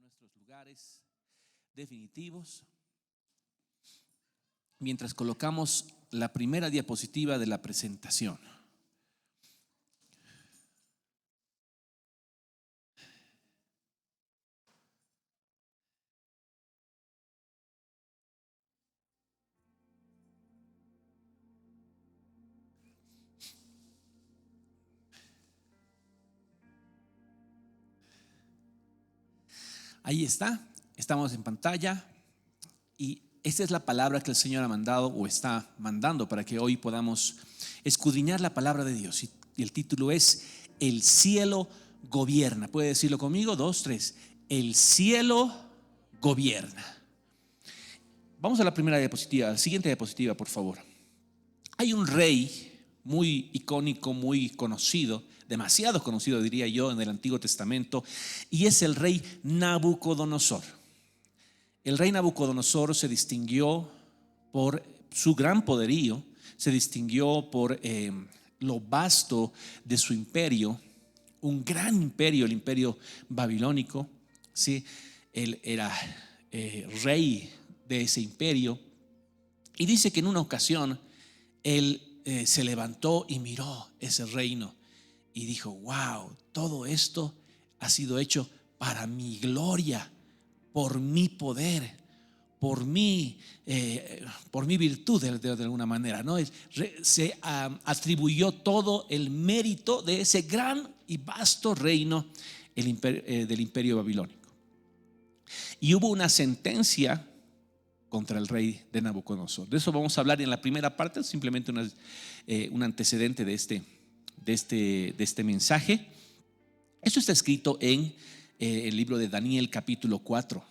nuestros lugares definitivos mientras colocamos la primera diapositiva de la presentación. Ahí está, estamos en pantalla y esta es la palabra que el Señor ha mandado o está mandando para que hoy podamos escudriñar la palabra de Dios. Y el título es El cielo gobierna. ¿Puede decirlo conmigo? 2, 3. El cielo gobierna. Vamos a la primera diapositiva, la siguiente diapositiva, por favor. Hay un rey muy icónico, muy conocido, demasiado conocido diría yo en el Antiguo Testamento, y es el rey Nabucodonosor. El rey Nabucodonosor se distinguió por su gran poderío, se distinguió por lo vasto de su imperio, un gran imperio, el imperio babilónico, ¿sí? Él era rey de ese imperio, y dice que en una ocasión él se levantó y miró ese reino y dijo: wow, todo esto ha sido hecho para mi gloria, por mi poder, por mi virtud de alguna manera, ¿no? Se atribuyó todo el mérito de ese gran y vasto reino del imperio babilónico. Y hubo una sentencia contra el rey de Nabucodonosor. De eso vamos a hablar en la primera parte, simplemente un antecedente de este mensaje. Eso está escrito en el libro de Daniel capítulo 4.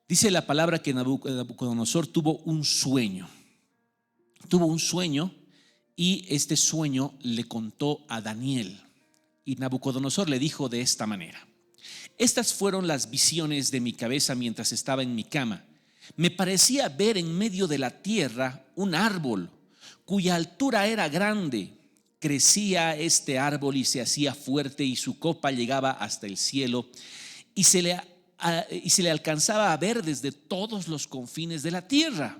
Dice la palabra que Nabucodonosor tuvo un sueño y este sueño le contó a Daniel, y Nabucodonosor le dijo de esta manera: estas fueron las visiones de mi cabeza mientras estaba en mi cama. Me parecía ver en medio de la tierra un árbol cuya altura era grande. Crecía este árbol y se hacía fuerte, y su copa llegaba hasta el cielo, y se le alcanzaba a ver desde todos los confines de la tierra.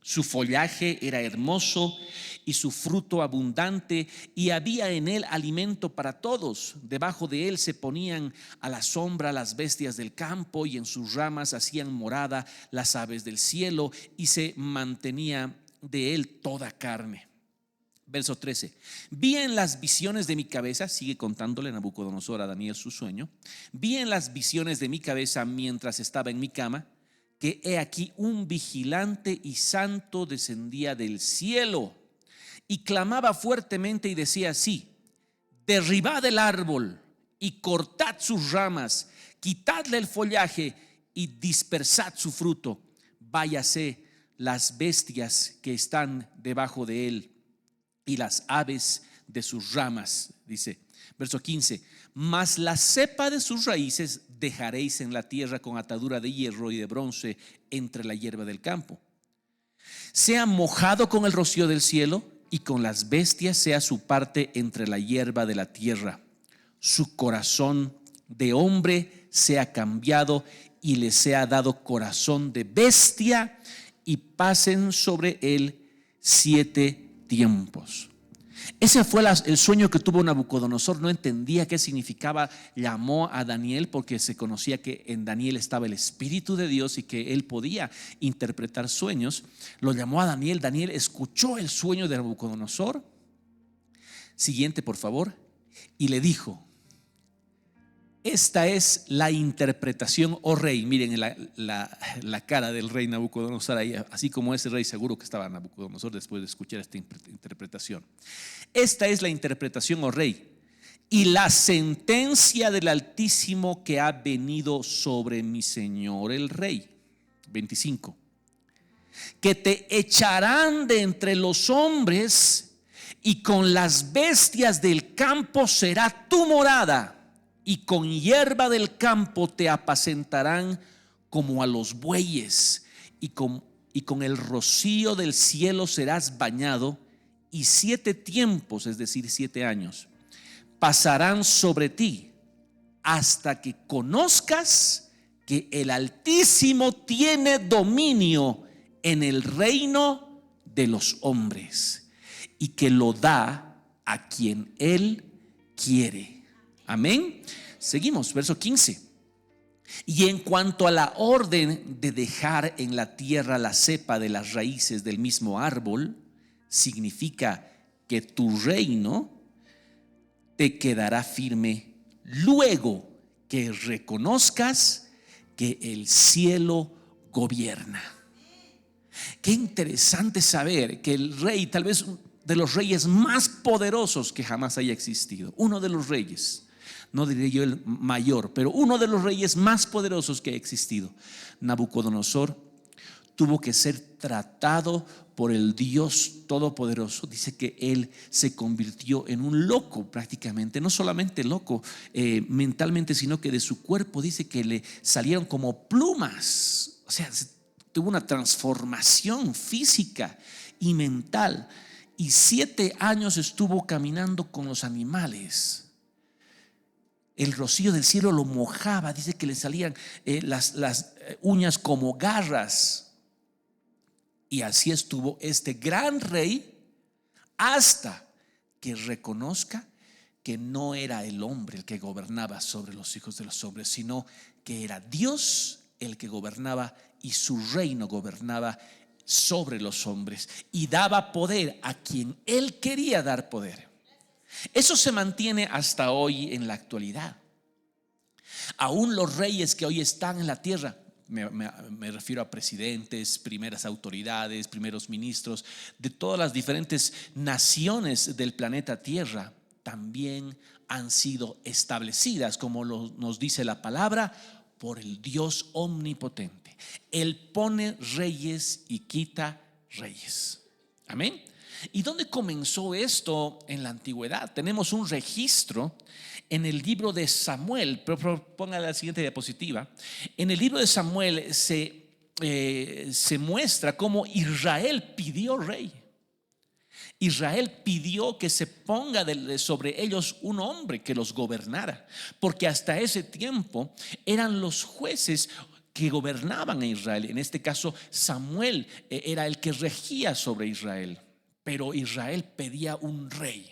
Su follaje era hermoso y su fruto abundante, y había en él alimento para todos. Debajo de él se ponían a la sombra las bestias del campo, y en sus ramas hacían morada las aves del cielo, y se mantenía de él toda carne. Verso 13. Vi en las visiones de mi cabeza, sigue contándole Nabucodonosor a Daniel su sueño. Vi en las visiones de mi cabeza mientras estaba en mi cama, que he aquí un vigilante y santo descendía del cielo y clamaba fuertemente y decía así: derribad el árbol y cortad sus ramas, quitadle el follaje y dispersad su fruto. Váyase las bestias que están debajo de él y las aves de sus ramas. Dice, verso 15: mas la cepa de sus raíces dejaréis en la tierra con atadura de hierro y de bronce entre la hierba del campo. Sea mojado con el rocío del cielo, y con las bestias sea su parte entre la hierba de la tierra. Su corazón de hombre sea cambiado, y le sea dado corazón de bestia, y pasen sobre él 7 tiempos. Ese fue el sueño que tuvo Nabucodonosor. No entendía qué significaba. Llamó a Daniel porque se conocía que en Daniel estaba el Espíritu de Dios y que él podía interpretar sueños. Lo llamó a Daniel. Daniel escuchó el sueño de Nabucodonosor. Siguiente, por favor. Y le dijo: esta es la interpretación, oh rey. Miren la cara del rey Nabucodonosor ahí, así como ese rey seguro que estaba Nabucodonosor después de escuchar esta interpretación. Esta es la interpretación, oh rey, y la sentencia del Altísimo que ha venido sobre mi señor el rey. 25. Que te echarán de entre los hombres, y con las bestias del campo será tu morada, y con hierba del campo te apacentarán como a los bueyes, y con el rocío del cielo serás bañado, y 7 tiempos, es decir, 7 años, pasarán sobre ti hasta que conozcas que el Altísimo tiene dominio en el reino de los hombres y que lo da a quien Él quiere. Amén. Seguimos, verso 15. Y en cuanto a la orden de dejar en la tierra la cepa de las raíces del mismo árbol, significa que tu reino te quedará firme luego que reconozcas que el cielo gobierna. Qué interesante saber que el rey, tal vez de los reyes más poderosos que jamás haya existido, uno de los reyes, no diré yo el mayor, pero uno de los reyes más poderosos que ha existido, Nabucodonosor, tuvo que ser tratado por el Dios Todopoderoso. Dice que él se convirtió en un loco prácticamente, no solamente loco mentalmente, sino que de su cuerpo dice que le salieron como plumas. O sea, tuvo una transformación física y mental. Y 7 años estuvo caminando con los animales. El rocío del cielo lo mojaba. Dice que le salían las uñas como garras. Y así estuvo este gran rey hasta que reconozca que no era el hombre el que gobernaba sobre los hijos de los hombres, sino que era Dios el que gobernaba y su reino gobernaba sobre los hombres y daba poder a quien Él quería dar poder. Eso se mantiene hasta hoy en la actualidad. Aún los reyes que hoy están en la tierra, me refiero a presidentes, primeras autoridades, primeros ministros de todas las diferentes naciones del planeta Tierra, también han sido establecidas, como nos dice la palabra, por el Dios omnipotente. Él pone reyes y quita reyes. Amén. ¿Y dónde comenzó esto en la antigüedad? Tenemos un registro en el libro de Samuel. Ponga la siguiente diapositiva. En el libro de Samuel se muestra cómo Israel pidió rey. Israel pidió que se ponga sobre ellos un hombre que los gobernara, porque hasta ese tiempo eran los jueces que gobernaban a Israel. En este caso, Samuel era el que regía sobre Israel. Pero Israel pedía un rey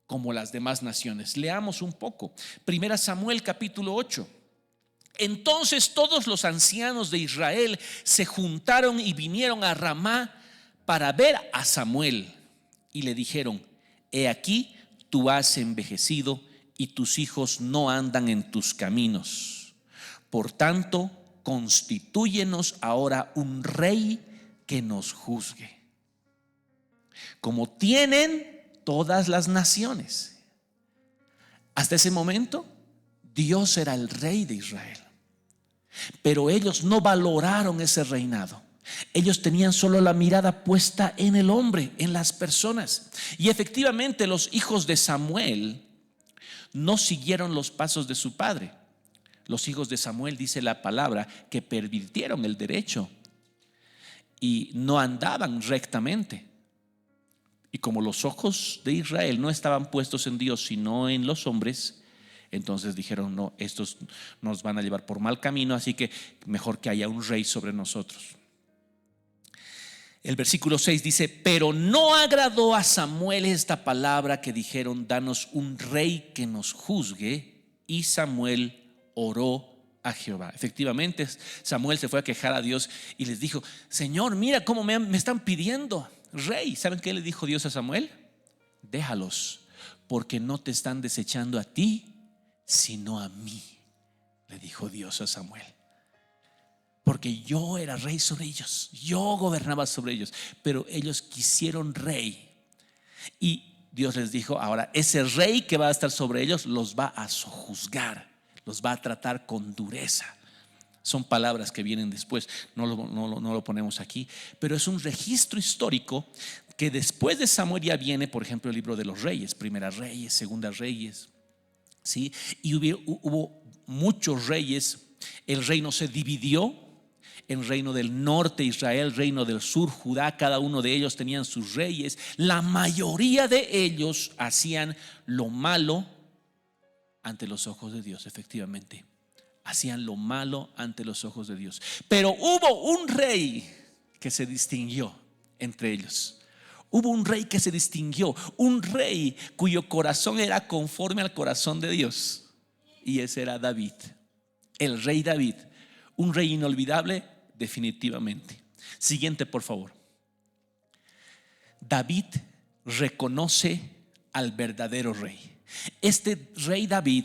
como las demás naciones. Leamos un poco. Primera Samuel capítulo 8. Entonces todos los ancianos de Israel se juntaron y vinieron a Ramá para ver a Samuel. Y le dijeron: he aquí, tú has envejecido y tus hijos no andan en tus caminos. Por tanto, constitúyenos ahora un rey que nos juzgue, como tienen todas las naciones. Hasta ese momento Dios era el rey de Israel, pero ellos no valoraron ese reinado. Ellos tenían solo la mirada puesta en el hombre, en las personas. Y efectivamente los hijos de Samuel no siguieron los pasos de su padre. Los hijos de Samuel, dice la palabra, que pervirtieron el derecho y no andaban rectamente. Y como los ojos de Israel no estaban puestos en Dios sino en los hombres, entonces dijeron: no, estos nos van a llevar por mal camino, así que mejor que haya un rey sobre nosotros. El versículo 6 dice: pero no agradó a Samuel esta palabra que dijeron: danos un rey que nos juzgue. Y Samuel oró a Jehová. Efectivamente, Samuel se fue a quejar a Dios y les dijo: Señor, mira cómo me están pidiendo rey. ¿Saben qué le dijo Dios a Samuel? Déjalos, porque no te están desechando a ti, sino a mí, le dijo Dios a Samuel. Porque yo era rey sobre ellos, yo gobernaba sobre ellos, pero ellos quisieron rey. Y Dios les dijo: ahora ese rey que va a estar sobre ellos los va a sojuzgar, los va a tratar con dureza. Son palabras que vienen después, no lo ponemos aquí, pero es un registro histórico que después de Samuel ya viene, por ejemplo, el libro de los reyes, Primera Reyes, Segunda Reyes, ¿sí? Y hubo muchos reyes. El reino se dividió en reino del norte Israel, reino del sur Judá. Cada uno de ellos tenían sus reyes. La mayoría de ellos hacían lo malo ante los ojos de Dios, efectivamente. hacían lo malo ante los ojos de Dios. Pero hubo un rey que se distinguió entre ellos. Hubo un rey que se distinguió, un rey cuyo corazón era conforme al corazón de Dios. Y ese era David, el rey David, un rey inolvidable definitivamente. Siguiente, por favor. David reconoce al verdadero rey. Este rey David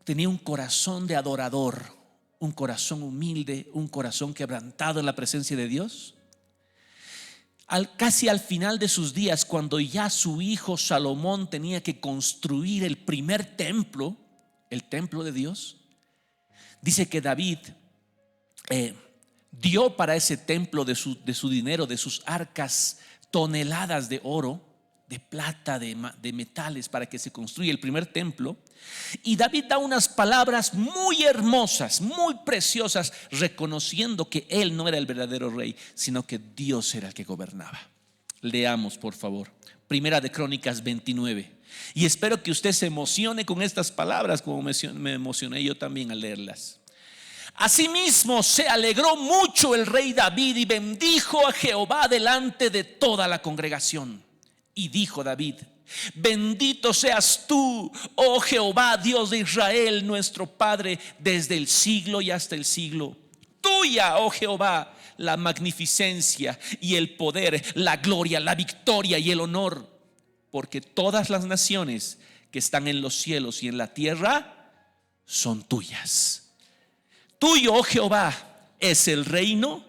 tenía un corazón de adorador, un corazón humilde, un corazón quebrantado en la presencia de Dios. Casi al final de sus días, cuando ya su hijo Salomón tenía que construir el primer templo, el templo de Dios, dice que David dio para ese templo de su dinero, de sus arcas, toneladas de oro, de plata, de metales, para que se construya el primer templo. Y David da unas palabras muy hermosas, muy preciosas, reconociendo que él no era el verdadero rey, sino que Dios era el que gobernaba. Leamos, por favor, Primera de Crónicas 29. Y espero que usted se emocione con estas palabras, como me emocioné yo también al leerlas. Asimismo se alegró mucho el rey David y bendijo a Jehová delante de toda la congregación. Y dijo David: bendito seas tú, oh Jehová, Dios de Israel, nuestro Padre, desde el siglo y hasta el siglo. Tuya, oh Jehová, la magnificencia y el poder, la gloria, la victoria y el honor, porque todas las naciones que están en los cielos y en la tierra son tuyas. Tuyo, oh Jehová, es el reino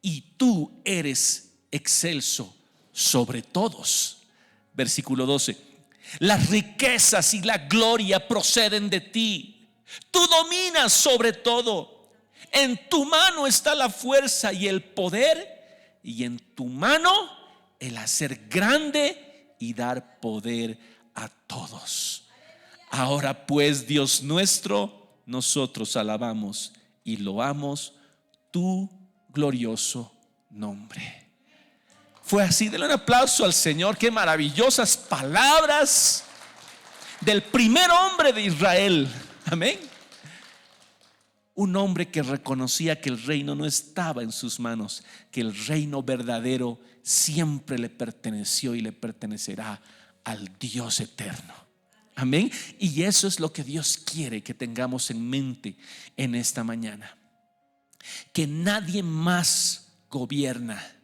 y tú eres excelso sobre todos. Versículo 12. Las riquezas y la gloria proceden de ti. Tú dominas sobre todo. En tu mano está la fuerza y el poder, y en tu mano el hacer grande y dar poder a todos. Ahora pues, Dios nuestro, nosotros alabamos y loamos tu glorioso nombre. Fue así. Denle un aplauso al Señor. Qué maravillosas palabras del primer hombre de Israel. Amén. Un hombre que reconocía que el reino no estaba en sus manos, que el reino verdadero siempre le perteneció y le pertenecerá al Dios eterno. Amén. Y eso es lo que Dios quiere que tengamos en mente en esta mañana. Que nadie más gobierna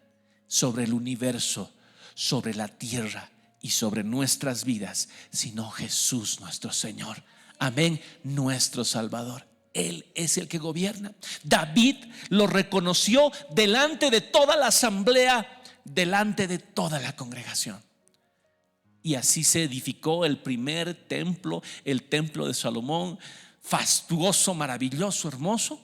sobre el universo, sobre la tierra y sobre nuestras vidas, sino Jesús nuestro Señor. Amén. Nuestro Salvador. Él es el que gobierna. David lo reconoció delante de toda la asamblea, delante de toda la congregación. Y así se edificó el primer templo, el templo de Salomón, fastuoso, maravilloso, hermoso,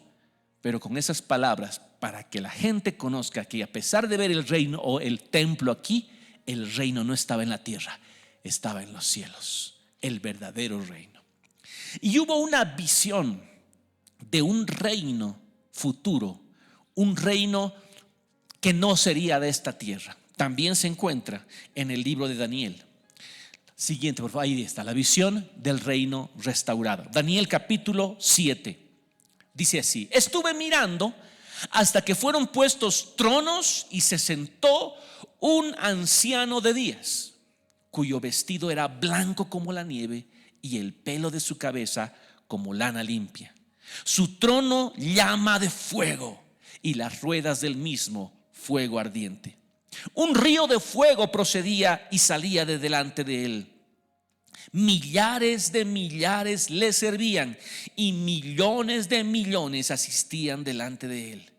pero con esas palabras para que la gente conozca que a pesar de ver el reino o el templo aquí, el reino no estaba en la tierra, estaba en los cielos, el verdadero reino. Y hubo una visión de un reino futuro, un reino que no sería de esta tierra. También se encuentra en el libro de Daniel. Siguiente, por favor, ahí está la visión del reino restaurado. Daniel capítulo 7. Dice así: estuve mirando hasta que fueron puestos tronos y se sentó un anciano de días, cuyo vestido era blanco como la nieve y el pelo de su cabeza como lana limpia. Su trono llama de fuego y las ruedas del mismo fuego ardiente. Un río de fuego procedía y salía de delante de él. Millares de millares le servían y millones de millones asistían delante de él.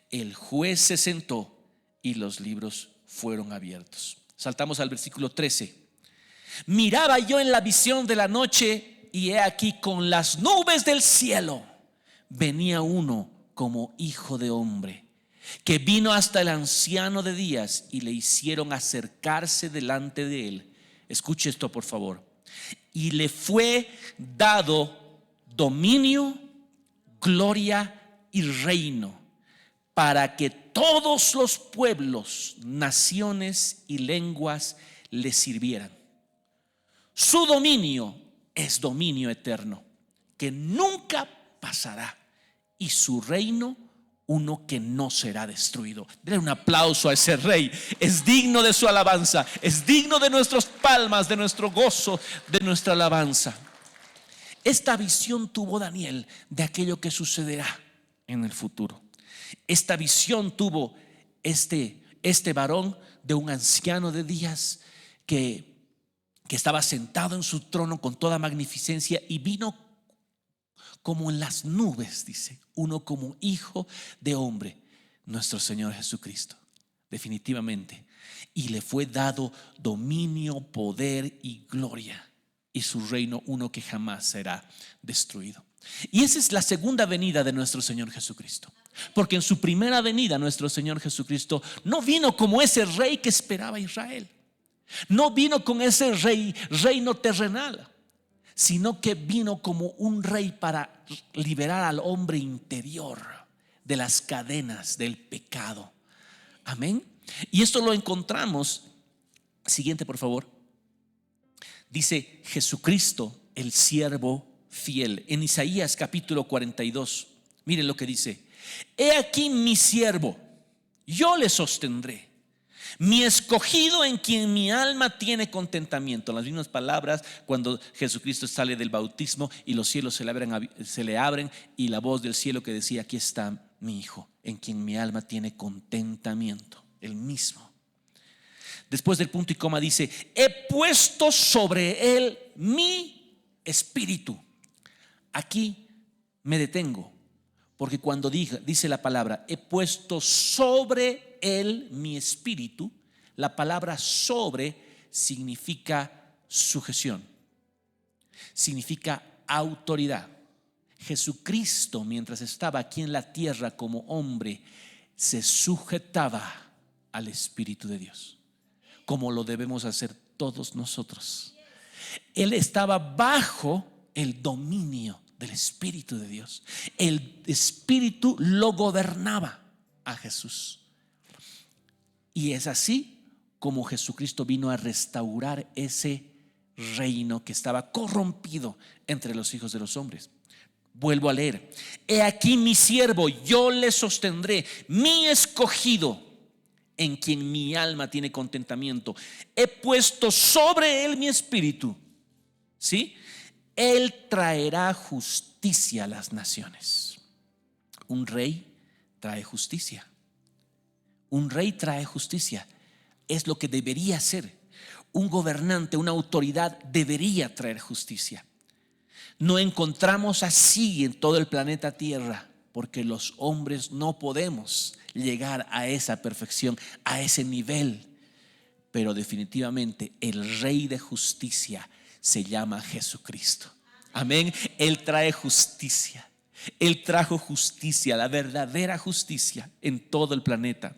El juez se sentó y los libros fueron abiertos. Saltamos al versículo 13. Miraba yo en la visión de la noche y he aquí con las nubes del cielo venía uno como hijo de hombre, que vino hasta el anciano de días y le hicieron acercarse delante de él. Escuche esto, por favor. Y le fue dado dominio, gloria y reino, para que todos los pueblos, naciones y lenguas le sirvieran. Su dominio es dominio eterno, que nunca pasará, y su reino uno que no será destruido. Denle un aplauso a ese rey. Es digno de su alabanza, es digno de nuestras palmas, de nuestro gozo, de nuestra alabanza. Esta visión tuvo Daniel de aquello que sucederá en el futuro. Esta visión tuvo este varón de un anciano de días que estaba sentado en su trono con toda magnificencia, y vino como en las nubes, dice, uno como hijo de hombre, nuestro Señor Jesucristo, definitivamente. Y le fue dado dominio, poder y gloria, y su reino uno que jamás será destruido. Y esa es la segunda venida de nuestro Señor Jesucristo. Porque en su primera venida nuestro Señor Jesucristo no vino como ese rey que esperaba Israel. No vino con ese reino terrenal, sino que vino como un rey para liberar al hombre interior de las cadenas del pecado. Amén. Y esto lo encontramos. Siguiente, por favor. Dice Jesucristo, el siervo fiel, en Isaías capítulo 42. Miren lo que dice: he aquí mi siervo, yo le sostendré, mi escogido en quien mi alma tiene contentamiento. Las mismas palabras cuando Jesucristo sale del bautismo y los cielos se le abren, y la voz del cielo que decía: aquí está mi hijo en quien mi alma tiene contentamiento. El mismo. Después del punto y coma dice: he puesto sobre él mi espíritu. Aquí me detengo, porque cuando dice la palabra he puesto sobre él mi espíritu, la palabra sobre significa sujeción, significa autoridad. Jesucristo, mientras estaba aquí en la tierra como hombre, se sujetaba al Espíritu de Dios, como lo debemos hacer todos nosotros. Él estaba bajo el dominio del Espíritu de Dios. El Espíritu lo gobernaba a Jesús. Y es así como Jesucristo vino a restaurar ese reino que estaba corrompido entre los hijos de los hombres. Vuelvo a leer: he aquí mi siervo, yo le sostendré, mi escogido en quien mi alma tiene contentamiento. He puesto sobre él mi espíritu. ¿Sí? Él traerá justicia a las naciones. Un rey trae justicia. Un rey trae justicia. Es lo que debería ser. Un gobernante, una autoridad debería traer justicia. No encontramos así en todo el planeta Tierra, porque los hombres no podemos llegar a esa perfección, a ese nivel. Pero definitivamente el Rey de justicia se llama Jesucristo. Amén. Él trae justicia. Él trajo justicia, la verdadera justicia en todo el planeta.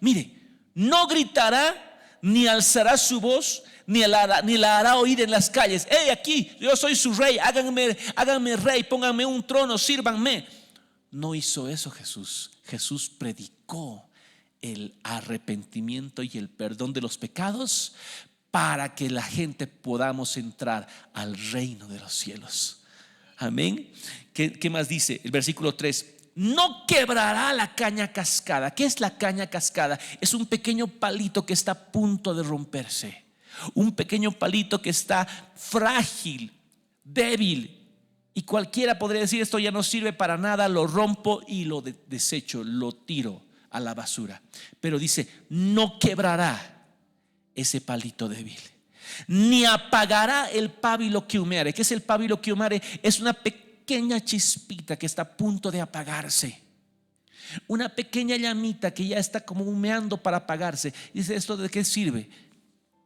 Mire, no gritará ni alzará su voz, ni la hará oír en las calles: hey, aquí yo soy su rey, háganme rey, pónganme un trono, sírvanme. No hizo eso Jesús. Jesús predicó el arrepentimiento y el perdón de los pecados para que la gente podamos entrar al reino de los cielos. Amén. ¿Qué más dice? El versículo 3: no quebrará la caña cascada. ¿Qué es la caña cascada? Es un pequeño palito que está a punto de romperse. Un pequeño palito que está frágil, débil, y cualquiera podría decir: esto ya no sirve para nada, lo rompo y lo desecho, lo tiro a la basura. Pero dice: no quebrará ese palito débil, ni apagará el pábilo que humeare. ¿Qué es el pábilo que humeare? Es una pequeña chispita que está a punto de apagarse, una pequeña llamita que ya está como humeando para apagarse. Dice: ¿esto de qué sirve?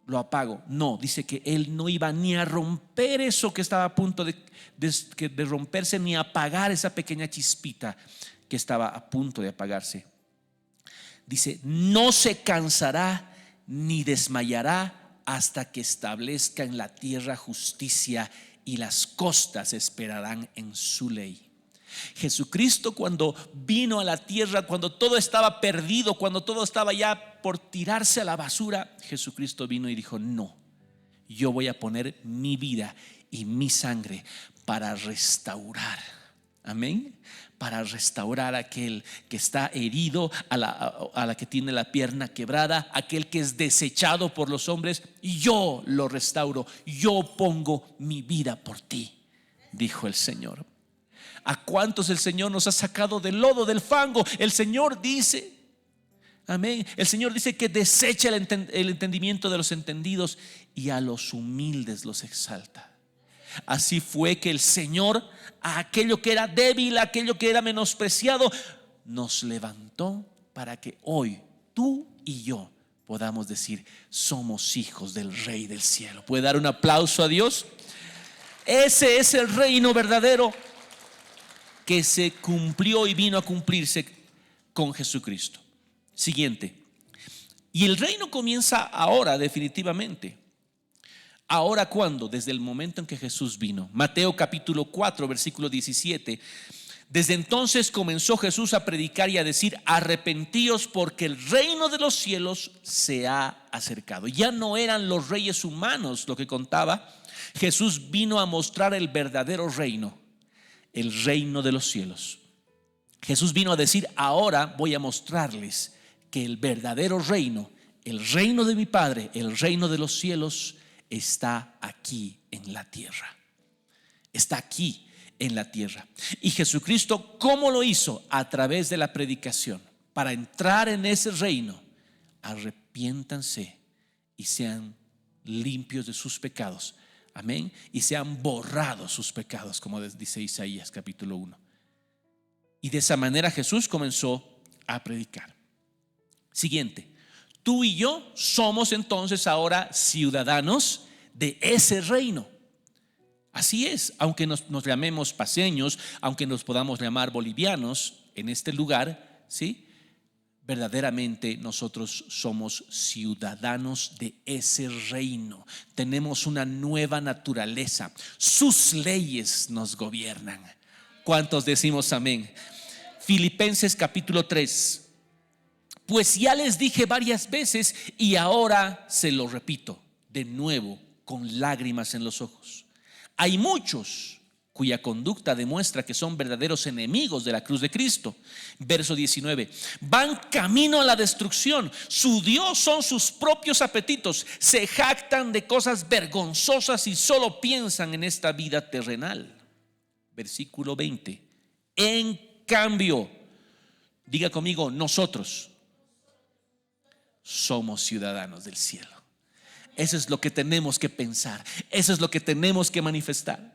Lo apago. No, dice que él no iba ni a romper eso que estaba a punto de romperse, ni a apagar esa pequeña chispita que estaba a punto de apagarse. Dice: no se cansará ni desmayará hasta que establezca en la tierra justicia, y las costas esperarán en su ley. Jesucristo, cuando vino a la tierra, cuando todo estaba perdido, cuando todo estaba ya por tirarse a la basura, Jesucristo vino y dijo: no, yo voy a poner mi vida y mi sangre para restaurar. Amén. Para restaurar a aquel que está herido, a la que tiene la pierna quebrada, aquel que es desechado por los hombres, y yo lo restauro. Yo pongo mi vida por ti, dijo el Señor. ¿A cuántos el Señor nos ha sacado del lodo, del fango? El Señor dice, amén, el Señor dice que desecha el entendimiento de los entendidos y a los humildes los exalta. Así fue que el Señor, a aquello que era débil, a aquello que era menospreciado, nos levantó para que hoy tú y yo podamos decir: somos hijos del Rey del cielo. ¿Puede dar un aplauso a Dios? Ese es el reino verdadero que se cumplió y vino a cumplirse con Jesucristo. Siguiente. Y el reino comienza ahora, definitivamente. ¿Ahora cuándo? Desde el momento en que Jesús vino. Mateo capítulo 4, versículo 17. Desde entonces comenzó Jesús a predicar y a decir: arrepentíos, porque el reino de los cielos se ha acercado. Ya no eran los reyes humanos lo que contaba. Jesús vino a mostrar el verdadero reino, el reino de los cielos. Jesús vino a decir: ahora voy a mostrarles que el verdadero reino, el reino de mi Padre, el reino de los cielos, está aquí en la tierra. Está aquí en la tierra. Y Jesucristo, ¿cómo lo hizo? A través de la predicación. Para entrar en ese reino, arrepiéntanse y sean limpios de sus pecados. Amén. Y sean borrados sus pecados, como dice Isaías capítulo 1. Y de esa manera Jesús comenzó a predicar. Siguiente. Tú y yo somos entonces ahora ciudadanos de ese reino. Así es, aunque nos llamemos paseños, aunque nos podamos llamar bolivianos en este lugar, ¿sí? Verdaderamente nosotros somos ciudadanos de ese reino. Tenemos una nueva naturaleza. Sus leyes nos gobiernan. ¿Cuántos decimos amén? Filipenses capítulo 3. Pues ya les dije varias veces y ahora se lo repito de nuevo con lágrimas en los ojos. Hay muchos cuya conducta demuestra que son verdaderos enemigos de la cruz de Cristo. Verso 19. Van camino a la destrucción. Su Dios son sus propios apetitos. Se jactan de cosas vergonzosas y solo piensan en esta vida terrenal. Versículo 20. En cambio, diga conmigo, nosotros somos ciudadanos del cielo. Eso es lo que tenemos que pensar. Eso es lo que tenemos que manifestar.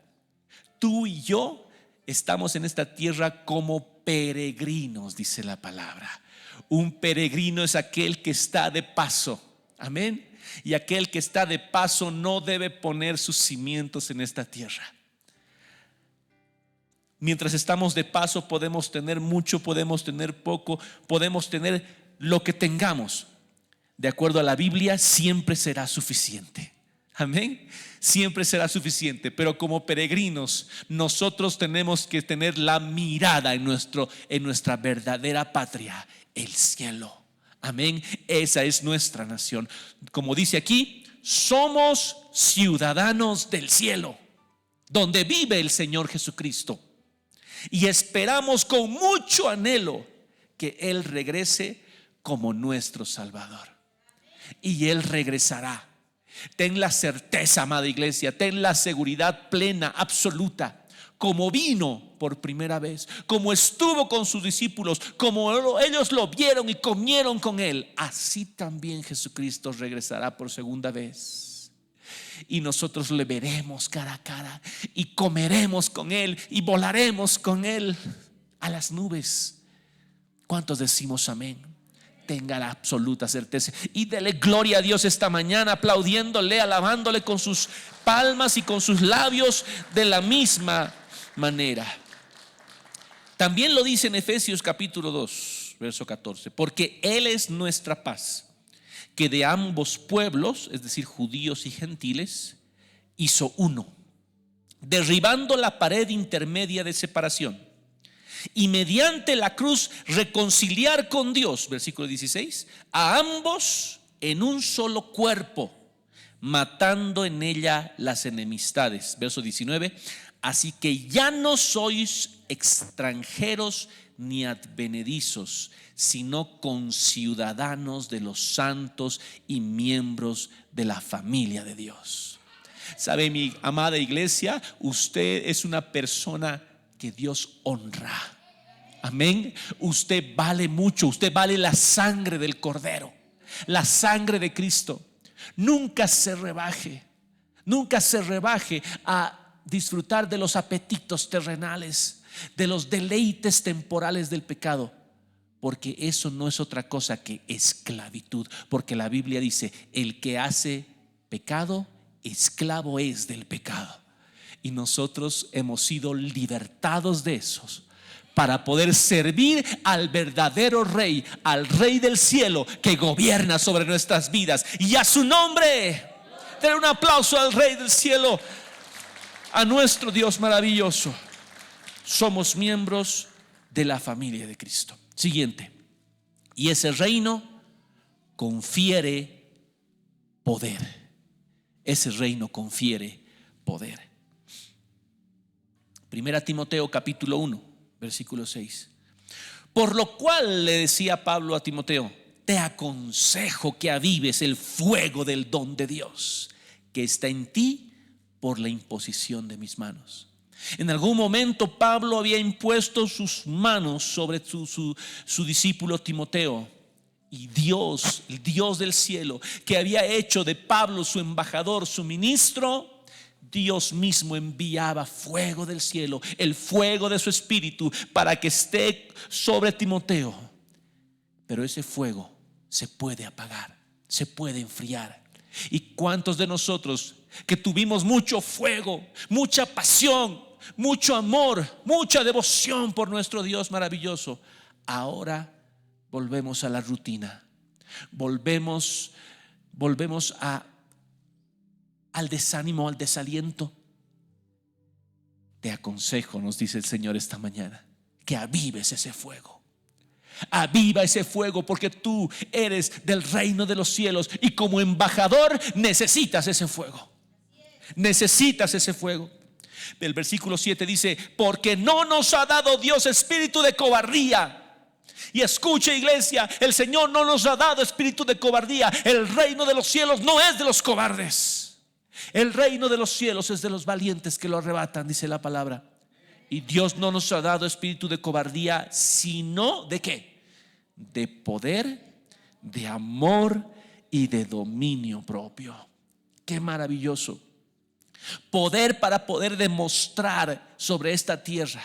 Tú y yo estamos en esta tierra como peregrinos, dice la palabra. Un peregrino es aquel que está de paso. Amén. Y aquel que está de paso no debe poner sus cimientos en esta tierra. Mientras estamos de paso podemos tener mucho, podemos tener poco, podemos tener lo que tengamos. De acuerdo a la Biblia, siempre será suficiente. Amén. Siempre será suficiente. Pero como peregrinos, nosotros tenemos que tener la mirada en nuestra verdadera patria, el cielo. Amén. Esa es nuestra nación. Como dice aquí, somos ciudadanos del cielo, donde vive el Señor Jesucristo. Y esperamos con mucho anhelo que Él regrese como nuestro Salvador. Y Él regresará. Ten la certeza, amada iglesia, ten la seguridad plena, absoluta. Como vino por primera vez, como estuvo con sus discípulos, como ellos lo vieron y comieron con Él, así también Jesucristo regresará por segunda vez. Y nosotros le veremos cara a cara y comeremos con Él y volaremos con Él a las nubes. ¿Cuántos decimos amén? Tenga la absoluta certeza y dele gloria a Dios esta mañana, aplaudiéndole, alabándole con sus palmas y con sus labios de la misma manera. También lo dice en Efesios capítulo 2, verso 14, porque Él es nuestra paz, que de ambos pueblos, es decir, judíos y gentiles, hizo uno, derribando la pared intermedia de separación, y mediante la cruz reconciliar con Dios, versículo 16, a ambos en un solo cuerpo, matando en ella las enemistades. Verso 19. Así que ya no sois extranjeros ni advenedizos, sino conciudadanos de los santos y miembros de la familia de Dios. ¿Sabe, mi amada iglesia? Usted es una persona que Dios honra. Amén. Usted vale mucho. Usted vale la sangre del Cordero, la sangre de Cristo. Nunca se rebaje. Nunca se rebaje a disfrutar de los apetitos terrenales, de los deleites temporales del pecado, porque eso no es otra cosa que esclavitud. Porque la Biblia dice: el que hace pecado, esclavo es del pecado. Y nosotros hemos sido libertados de esos para poder servir al verdadero Rey, al Rey del cielo, que gobierna sobre nuestras vidas. Y a su nombre, den un aplauso al Rey del cielo, a nuestro Dios maravilloso. Somos miembros de la familia de Cristo. Siguiente. Y ese reino confiere poder. Ese reino confiere poder. Primera Timoteo capítulo 1, versículo 6. Por lo cual le decía Pablo a Timoteo: te aconsejo que avives el fuego del don de Dios que está en ti por la imposición de mis manos. En algún momento Pablo había impuesto sus manos sobre su discípulo Timoteo. Y Dios, el Dios del cielo, que había hecho de Pablo su embajador, su ministro, Dios mismo enviaba fuego del cielo, el fuego de su espíritu, para que esté sobre Timoteo. Pero ese fuego se puede apagar, se puede enfriar. ¿Y cuántos de nosotros que tuvimos mucho fuego, mucha pasión, mucho amor, mucha devoción por nuestro Dios maravilloso, ahora volvemos a la rutina, volvemos al desánimo, al desaliento? Te aconsejo, nos dice el Señor esta mañana, que avives ese fuego. Aviva ese fuego, porque tú eres del reino de los cielos y como embajador necesitas ese fuego. Necesitas ese fuego. El versículo 7 dice: porque no nos ha dado Dios espíritu de cobardía. Y escuche, iglesia, el Señor no nos ha dado espíritu de cobardía. El reino de los cielos no es de los cobardes. El reino de los cielos es de los valientes que lo arrebatan, dice la palabra. Y Dios no nos ha dado espíritu de cobardía, sino ¿de qué? De poder, de amor y de dominio propio. Qué maravilloso. Poder para poder demostrar sobre esta tierra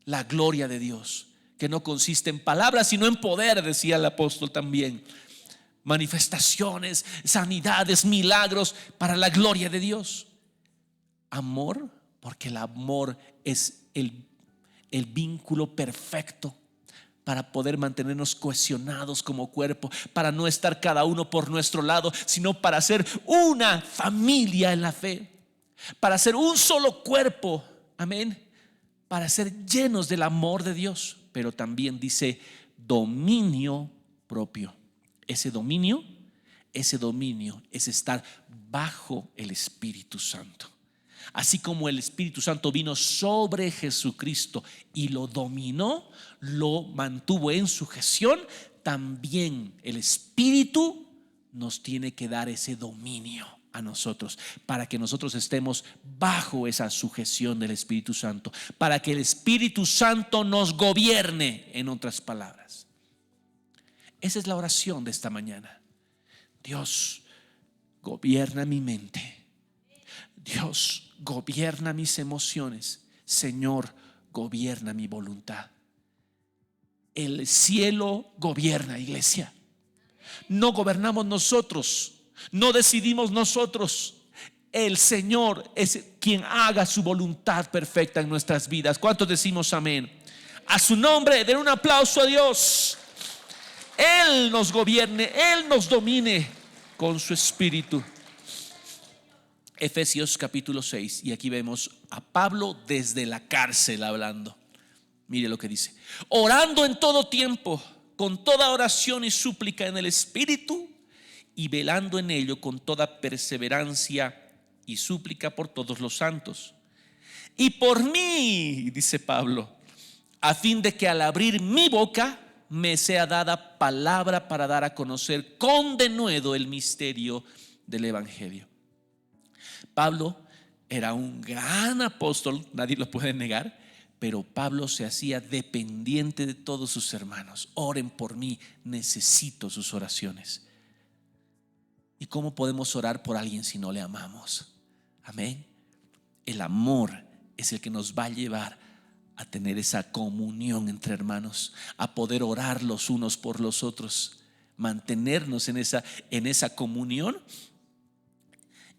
la gloria de Dios, que no consiste en palabras sino en poder, decía el apóstol también. Manifestaciones, sanidades, milagros para la gloria de Dios. Amor, porque el amor es el vínculo perfecto para poder mantenernos cohesionados como cuerpo, para no estar cada uno por nuestro lado, sino para ser una familia en la fe, para ser un solo cuerpo, amén, para ser llenos del amor de Dios. Pero también dice dominio propio. Ese dominio es estar bajo el Espíritu Santo. Así como el Espíritu Santo vino sobre Jesucristo y lo dominó, lo mantuvo en sujeción, también el Espíritu nos tiene que dar ese dominio a nosotros, para que nosotros estemos bajo esa sujeción del Espíritu Santo, para que el Espíritu Santo nos gobierne, en otras palabras. Esa es la oración de esta mañana. Dios, gobierna mi mente. Dios, gobierna mis emociones. Señor, gobierna mi voluntad. El cielo gobierna, iglesia. No gobernamos nosotros, no decidimos nosotros. El Señor es quien haga su voluntad perfecta en nuestras vidas. ¿Cuántos decimos amén? A su nombre, den un aplauso a Dios. Él nos gobierne, Él nos domine con su espíritu. Efesios capítulo 6, y aquí vemos a Pablo desde la cárcel hablando. Mire lo que dice: orando en todo tiempo, con toda oración y súplica en el Espíritu, y velando en ello con toda perseverancia y súplica por todos los santos. Y por mí, dice Pablo, a fin de que al abrir mi boca me sea dada palabra para dar a conocer con denuedo el misterio del evangelio. Pablo era un gran apóstol, nadie lo puede negar, pero Pablo se hacía dependiente de todos sus hermanos. Oren por mí, necesito sus oraciones. ¿Y cómo podemos orar por alguien si no le amamos? Amén. El amor es el que nos va a llevar a tener esa comunión entre hermanos, a poder orar los unos por los otros, mantenernos en esa comunión.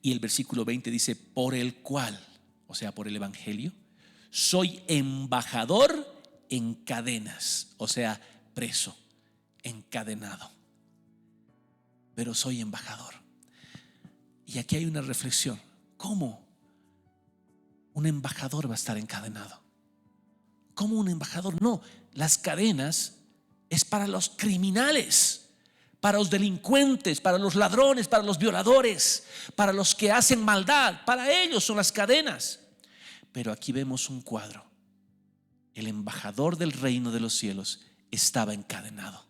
Y el versículo 20 dice: por el cual, o sea, por el evangelio, soy embajador en cadenas, o sea, preso, encadenado, pero soy embajador. Y aquí hay una reflexión: ¿cómo un embajador va a estar encadenado? ¿Cómo un embajador? No, las cadenas es para los criminales, para los delincuentes, para los ladrones, para los violadores, para los que hacen maldad. Para ellos son las cadenas. Pero aquí vemos un cuadro: el embajador del reino de los cielos estaba encadenado.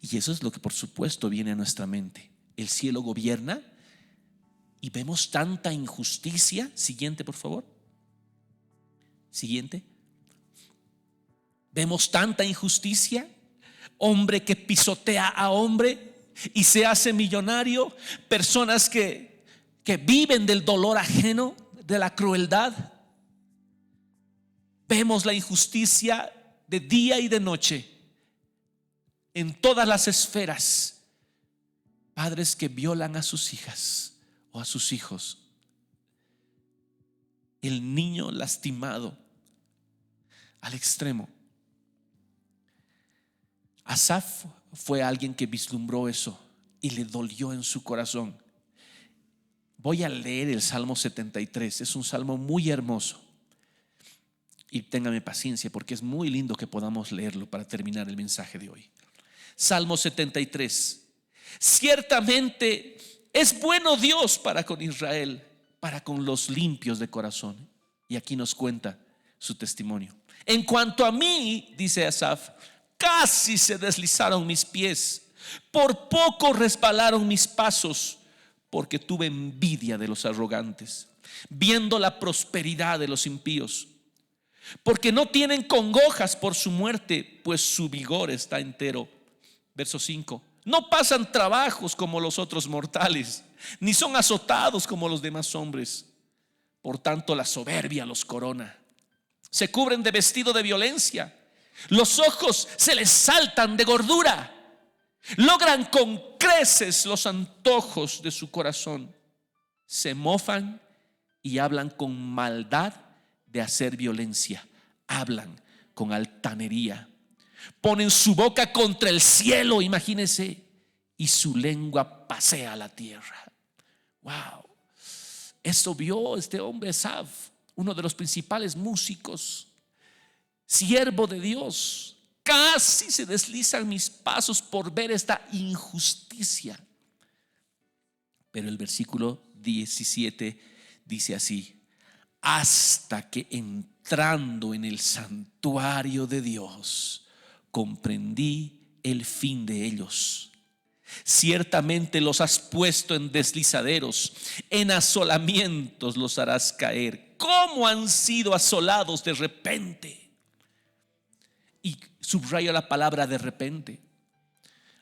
Y eso es lo que por supuesto viene a nuestra mente. El cielo gobierna y vemos tanta injusticia. Siguiente, por favor. Siguiente. Vemos tanta injusticia. Hombre que pisotea a hombre y se hace millonario. Personas que viven del dolor ajeno, de la crueldad. Vemos la injusticia de día y de noche en todas las esferas. Padres que violan a sus hijas o a sus hijos. El niño lastimado al extremo. Asaf fue alguien que vislumbró eso y le dolió en su corazón. Voy a leer el Salmo 73. Es un salmo muy hermoso. Y téngame paciencia porque es muy lindo que podamos leerlo para terminar el mensaje de hoy. Salmo 73. Ciertamente es bueno Dios para con Israel, para con los limpios de corazón. Y aquí nos cuenta su testimonio. En cuanto a mí, dice Asaf, casi se deslizaron mis pies, por poco resbalaron mis pasos, porque tuve envidia de los arrogantes, viendo la prosperidad de los impíos, porque no tienen congojas por su muerte, pues su vigor está entero. Verso 5. No pasan trabajos como los otros mortales, ni son azotados como los demás hombres. Por tanto, la soberbia los corona. Se cubren de vestido de violencia. Los ojos se les saltan de gordura. Logran con creces los antojos de su corazón. Se mofan y hablan con maldad de hacer violencia. Hablan con altanería. Ponen su boca contra el cielo, imagínense, y su lengua pasea la tierra. Wow. Esto vio este hombre Asaf, uno de los principales músicos, siervo de Dios. Casi se deslizan mis pasos por ver esta injusticia. Pero el versículo 17 dice así: hasta que entrando en el santuario de Dios, comprendí el fin de ellos. Ciertamente los has puesto en deslizaderos, en asolamientos los harás caer. ¿Cómo han sido asolados de repente? Y subrayo la palabra de repente.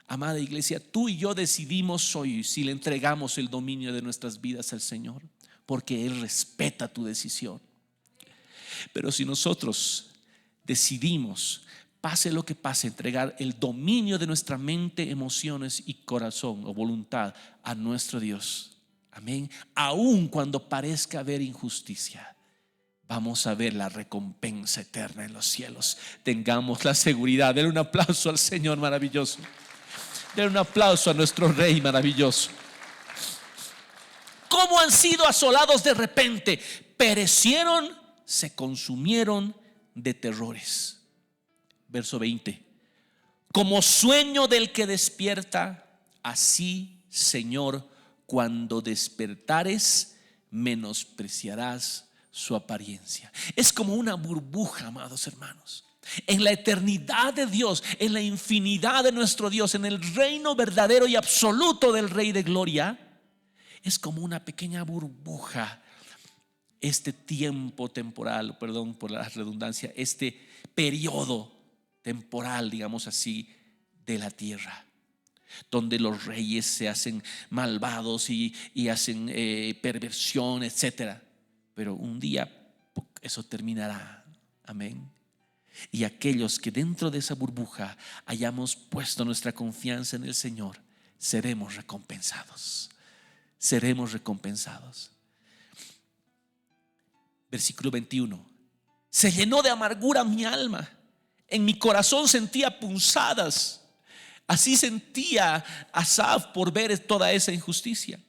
Amada iglesia, tú y yo decidimos hoy si le entregamos el dominio de nuestras vidas al Señor, porque Él respeta tu decisión. Pero si nosotros decidimos, pase lo que pase, entregar el dominio de nuestra mente, emociones y corazón o voluntad a nuestro Dios, amén, aun cuando parezca haber injusticia, vamos a ver la recompensa eterna en los cielos. Tengamos la seguridad. Denle un aplauso al Señor maravilloso. Denle un aplauso a nuestro Rey maravilloso. ¿Cómo han sido asolados de repente? Perecieron, se consumieron de terrores. Verso 20. Como sueño del que despierta, Así, Señor, cuando despertares, menospreciarás su apariencia. Es como una burbuja, amados hermanos. En la eternidad de Dios, en la infinidad de nuestro Dios, en el reino verdadero y absoluto del Rey de Gloria, es como una pequeña burbuja. Este tiempo temporal, perdón por la redundancia, este periodo temporal, digamos así, de la tierra, donde los reyes se hacen malvados y hacen perversión, etcétera. Pero un día eso terminará. Amén. Y aquellos que dentro de esa burbuja hayamos puesto nuestra confianza en el Señor, seremos recompensados. Seremos recompensados. Versículo 21. Se llenó de amargura mi alma. En mi corazón sentía punzadas. Así sentía Asaf por ver toda esa injusticia.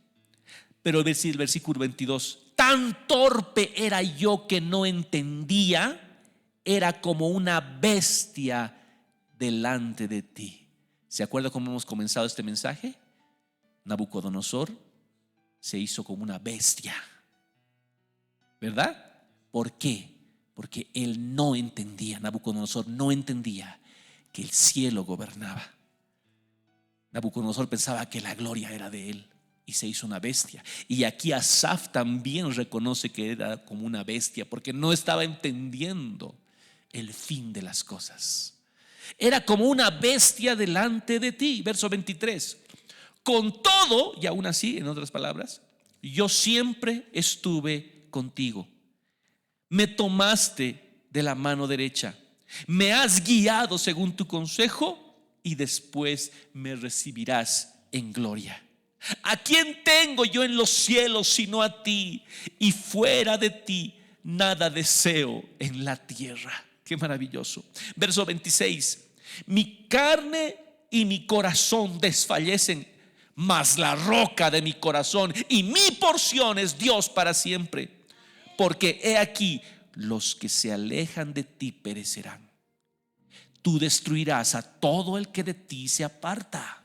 Pero el versículo 22. Tan torpe era yo que no entendía. Era como una bestia delante de ti. ¿Se acuerda cómo hemos comenzado este mensaje? Nabucodonosor se hizo como una bestia, ¿verdad? ¿Por qué? Porque él no entendía, Nabucodonosor no entendía que el cielo gobernaba. Nabucodonosor pensaba que la gloria era de él y se hizo una bestia. Y aquí Asaf también reconoce que era como una bestia porque no estaba entendiendo el fin de las cosas. Era como una bestia delante de ti. Verso 23. Con todo, y aún así, en otras palabras, yo siempre estuve contigo. Me tomaste de la mano derecha, me has guiado según tu consejo y después me recibirás en gloria. ¿A quién tengo yo en los cielos sino a ti? Y fuera de ti nada deseo en la tierra. Qué maravilloso. Verso 26. Mi carne y mi corazón desfallecen, mas la roca de mi corazón y mi porción es Dios para siempre. Porque he aquí, los que se alejan de ti perecerán. Tú destruirás a todo el que de ti se aparta.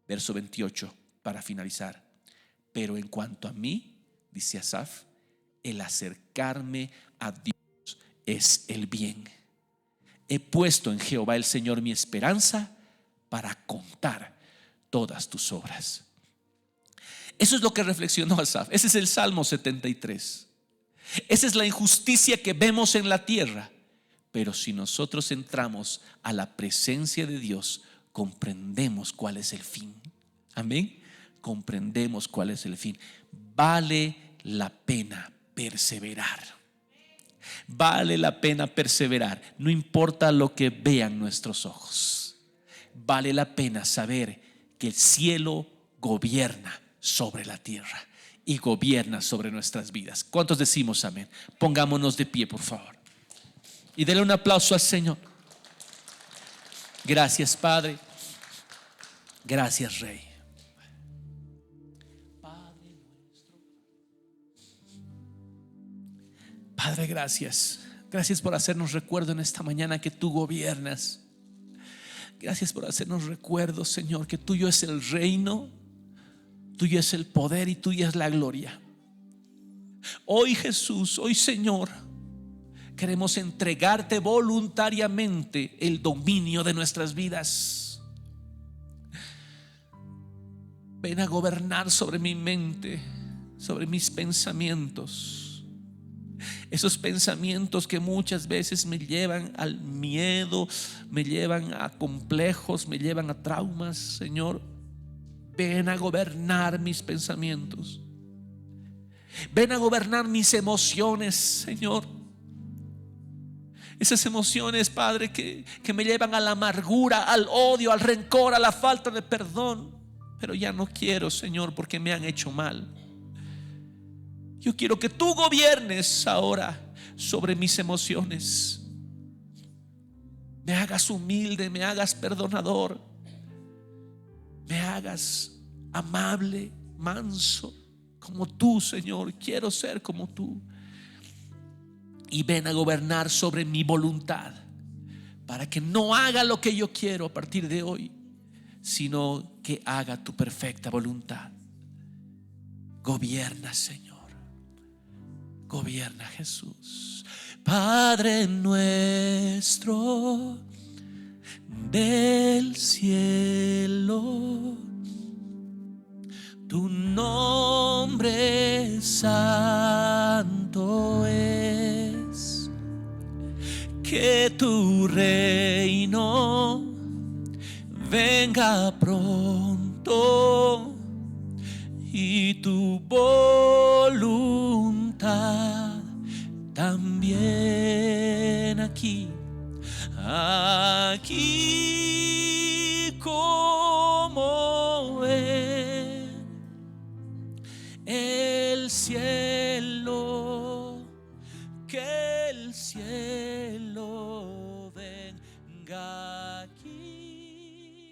Verso 28, para finalizar. Pero en cuanto a mí, dice Asaf, el acercarme a Dios es el bien. He puesto en Jehová el Señor mi esperanza para contar todas tus obras. Eso es lo que reflexionó Asaf. Ese es el Salmo 73. Esa es la injusticia que vemos en la tierra. Pero si nosotros entramos a la presencia de Dios, comprendemos cuál es el fin. Amén. Comprendemos cuál es el fin. Vale la pena perseverar. Vale la pena perseverar. No importa lo que vean nuestros ojos. Vale la pena saber que el cielo gobierna sobre la tierra y gobierna sobre nuestras vidas. ¿Cuántos decimos amén? Pongámonos de pie, por favor, y denle un aplauso al Señor. Gracias, Padre. Gracias, Rey. Padre, gracias. Gracias por hacernos recuerdo en esta mañana que tú gobiernas. Gracias por hacernos recuerdo, Señor, que tuyo es el reino, tuyo es el poder y tuya es la gloria. Hoy, Jesús, hoy, Señor, queremos entregarte voluntariamente el dominio de nuestras vidas. Ven a gobernar sobre mi mente, sobre mis pensamientos. Esos pensamientos que muchas veces me llevan al miedo, me llevan a complejos, me llevan a traumas. Señor, ven a gobernar mis pensamientos. Ven a gobernar mis emociones, Señor. Esas emociones, Padre, que me llevan a la amargura, al odio, al rencor, a la falta de perdón. Pero ya no quiero, Señor, porque me han hecho mal. Yo quiero que tú gobiernes ahora sobre mis emociones. Me hagas humilde, me hagas perdonador, me hagas amable, manso, como tú, Señor. Quiero ser como tú. Y ven a gobernar sobre mi voluntad, para que no haga lo que yo quiero a partir de hoy, sino que haga tu perfecta voluntad. Gobierna, Señor. Gobierna, Jesús. Padre nuestro del cielo, tu nombre santo es. Que tu reino venga pronto y tu voluntad también aquí como en el cielo.